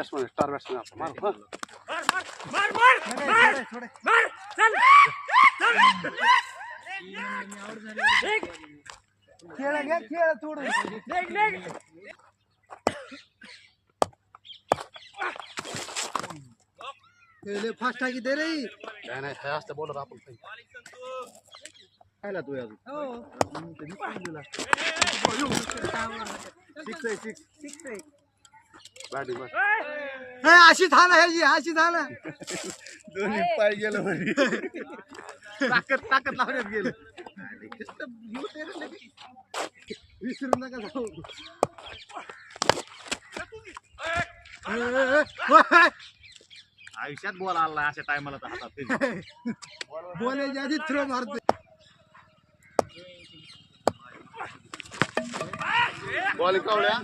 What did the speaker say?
batsman star batsman आपण मार खेळ घ्या खेळ थोडं फास्ट टाकी दे रे काय नाही काय असतं बोलत आपण खायला तू अजून बॅटिंग अशी झाला ह्याची अशी झाला दोन्ही पाय गेलो ताकद ताकद लावण्यात गेलं विसरू नका जाऊ आयुष्यात बॉल आला अशा टायमाला तर हातात बोलायच्या आधी थ्रो मारतो बॉलिंग कावड्या